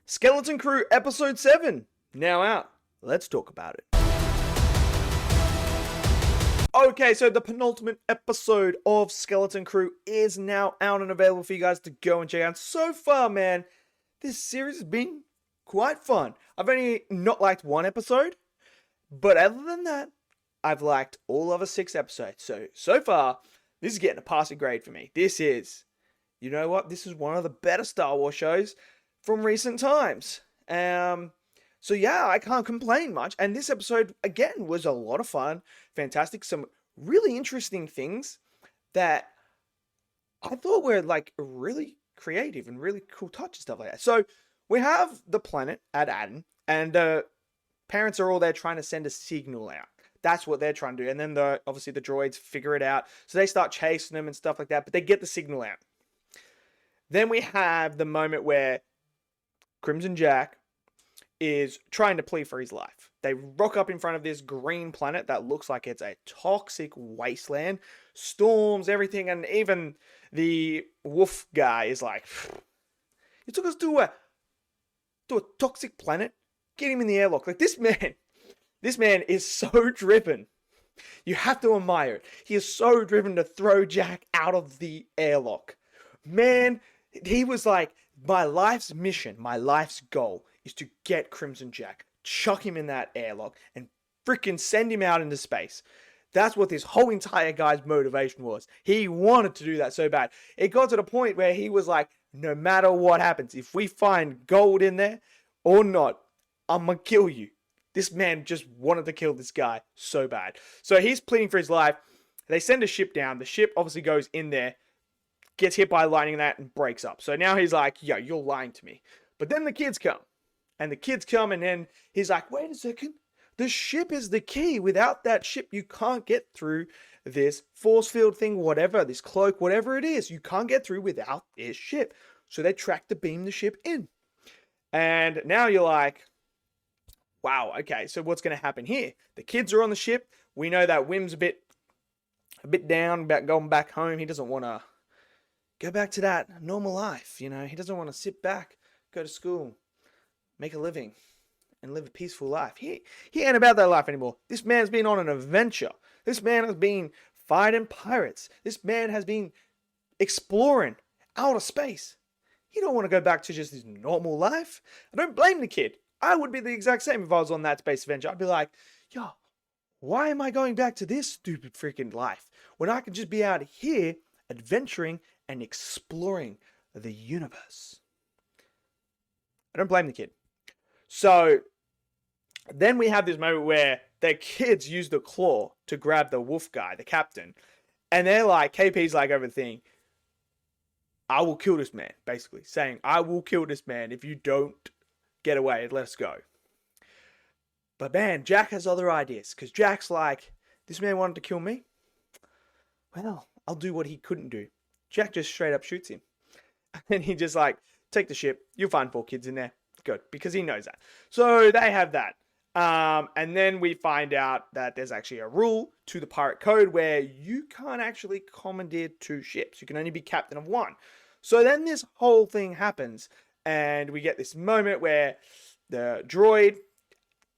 Skeleton Crew Episode 7, now out. Let's talk about it. Okay, so the penultimate episode of Skeleton Crew is now out and available for you guys to go and check out. So far, man, this series has been quite fun. I've only not liked one episode, but other than that, I've liked all other 6 episodes. So far, this is getting a passing grade for me. This is, you know what? This is one of the better Star Wars shows from recent times. So yeah, I can't complain much. And this episode, again, was a lot of fun. Fantastic. Some really interesting things that I thought were like really creative and really cool touch and stuff like that. So we have the planet at Aden, and the parents are all there trying to send a signal out. That's what they're trying to do. And then obviously the droids figure it out. So they start chasing them and stuff like that, but they get the signal out. Then we have the moment where Crimson Jack is trying to plead for his life. They rock up in front of this green planet that looks like it's a toxic wasteland. Storms, everything, and even the wolf guy is like, you took us to a toxic planet? Get him in the airlock. Like, this man is so driven. You have to admire it. He is so driven to throw Jack out of the airlock. Man, he was like, my life's mission, my life's goal is to get Crimson Jack, chuck him in that airlock, and freaking send him out into space. That's what this whole entire guy's motivation was. He wanted to do that so bad. It got to the point where he was like, no matter what happens, if we find gold in there or not, I'm gonna kill you. This man just wanted to kill this guy so bad. So he's pleading for his life. They send a ship down. The ship obviously goes in there, gets hit by lightning and that, and breaks up. So now he's like, yo, you're lying to me. But then the kids come. And the kids come, and then he's like, wait a second. The ship is the key. Without that ship, you can't get through this force field thing, whatever, this cloak, whatever it is. You can't get through without this ship. So they track to beam the ship in. And now you're like, wow, okay, so what's going to happen here? The kids are on the ship. We know that Wim's a bit down about going back home. He doesn't want to go back to that normal life, you know. He doesn't want to sit back, go to school, make a living, and live a peaceful life. He ain't about that life anymore. This man's been on an adventure. This man has been fighting pirates. This man has been exploring outer space. He don't want to go back to just his normal life. I don't blame the kid. I would be the exact same if I was on that space adventure. I'd be like, yo, why am I going back to this stupid freaking life when I can just be out here adventuring and exploring the universe? I don't blame the kid. So then we have this moment where their kids use the claw to grab the wolf guy, the captain. And they're like, KP's like over the thing, I will kill this man, basically. Saying, I will kill this man if you don't get away and let us go. But man, Jack has other ideas. Because Jack's like, this man wanted to kill me? Well, I'll do what he couldn't do. Jack just straight up shoots him. And he just like, take the ship. You'll find 4 kids in there. Good. Because he knows that. So they have that. And then we find out that there's actually a rule to the pirate code where you can't actually commandeer 2 ships. You can only be captain of 1. So then this whole thing happens. And we get this moment where the droid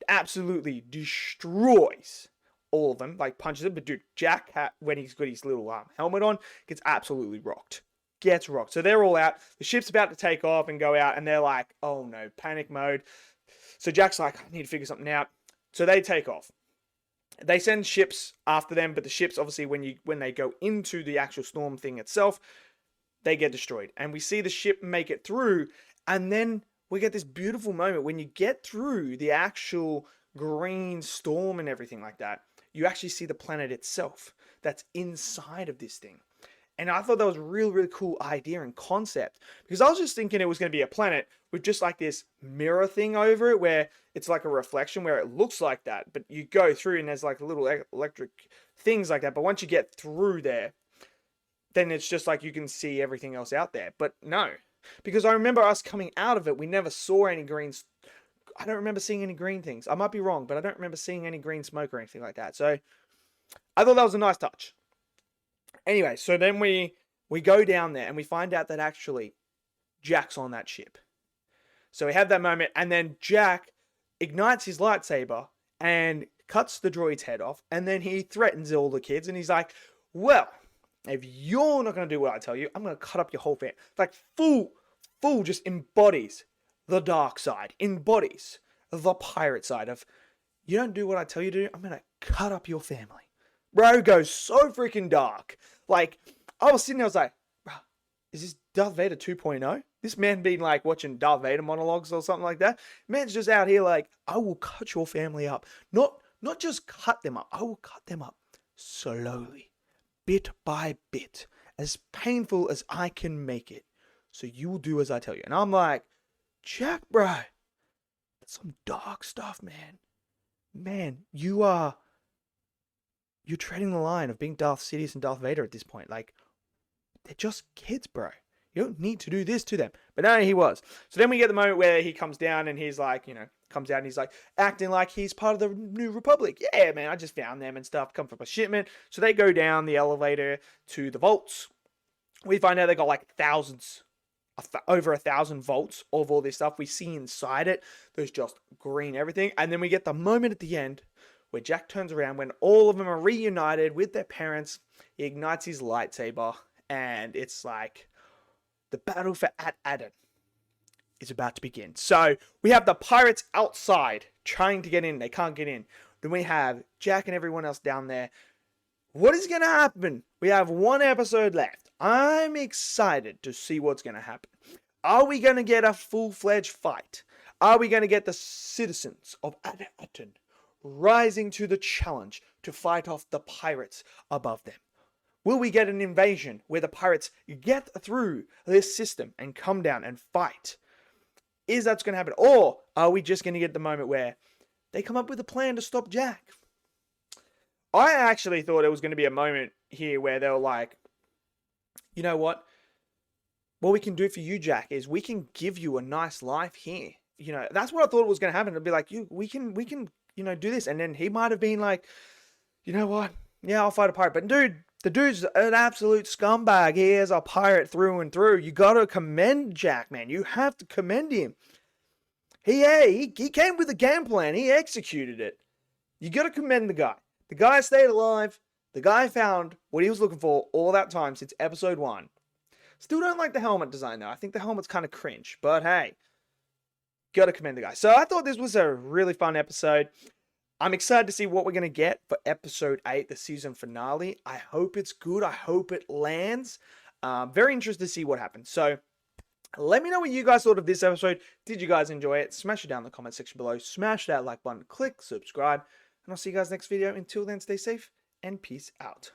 absolutely destroys all of them. Like punches them. But dude, Jack, when he's got his little helmet on, gets absolutely rocked. Gets rocked. So they're all out. The ship's about to take off and go out, and they're like, oh no, panic mode. So Jack's like, I need to figure something out. So they take off. They send ships after them, but the ships, obviously, when they go into the actual storm thing itself, they get destroyed. And we see the ship make it through, and then we get this beautiful moment when you get through the actual green storm and everything like that. You actually see the planet itself that's inside of this thing. And I thought that was a really, really cool idea and concept. Because I was just thinking it was going to be a planet with just like this mirror thing over it where it's like a reflection where it looks like that. But you go through and there's like little electric things like that. But once you get through there, then it's just like you can see everything else out there. But no. Because I remember us coming out of it, we never saw any greens. I don't remember seeing any green things. I might be wrong, but I don't remember seeing any green smoke or anything like that. So I thought that was a nice touch. Anyway, so then we go down there and we find out that actually Jack's on that ship. So we have that moment, and then Jack ignites his lightsaber and cuts the droid's head off, and then he threatens all the kids, and he's like, well, if you're not going to do what I tell you, I'm going to cut up your whole family. Like, full just embodies the dark side, embodies the pirate side of, you don't do what I tell you to do, I'm going to cut up your family. Bro goes so freaking dark. Like, I was sitting there, I was like, bro, is this Darth Vader 2.0? This man been like watching Darth Vader monologues or something like that? Man's just out here like, I will cut your family up. Not just cut them up, I will cut them up slowly, bit by bit, as painful as I can make it. So you will do as I tell you. And I'm like, Jack, bro, that's some dark stuff, man. Man, you're treading the line of being Darth Sidious and Darth Vader at this point. Like, they're just kids, bro. You don't need to do this to them. But no, he was. So then we get the moment where he comes down and he's like, comes out and he's like acting like he's part of the New Republic. Yeah, man, I just found them and stuff. Come from a shipment. So they go down the elevator to the vaults. We find out they got like thousands, over 1,000 volts of all this stuff. We see inside it, there's just green everything. And then we get the moment at the end where Jack turns around when all of them are reunited with their parents. He ignites his lightsaber, and it's like the battle for Aden is about to begin. So we have the pirates outside trying to get in. They can't get in. Then we have Jack and everyone else down there. What is going to happen? We have one episode left. I'm excited to see what's going to happen. Are we going to get a full-fledged fight? Are we going to get the citizens of Aden rising to the challenge to fight off the pirates above them? Will we get an invasion where the pirates get through this system and come down and fight? Is that going to happen? Or are we just going to get the moment where they come up with a plan to stop Jack? I actually thought it was going to be a moment here where they were like, you know what? What we can do for you, Jack, is we can give you a nice life here. That's what I thought was going to happen. It'd be like, we can, do this. And then he might have been like, you know what? Yeah, I'll fight a pirate. But dude, the dude's an absolute scumbag. He is a pirate through and through. You got to commend Jack, man. You have to commend him. He came with a game plan. He executed it. You got to commend the guy. The guy stayed alive. The guy found what he was looking for all that time since episode 1. Still don't like the helmet design, though. I think the helmet's kind of cringe. But hey, got to commend the guy. So I thought this was a really fun episode. I'm excited to see what we're going to get for episode 8, the season finale. I hope it's good. I hope it lands. Very interested to see what happens. So let me know what you guys thought of this episode. Did you guys enjoy it? Smash it down in the comment section below. Smash that like button. Click subscribe. And I'll see you guys next video. Until then, stay safe and peace out.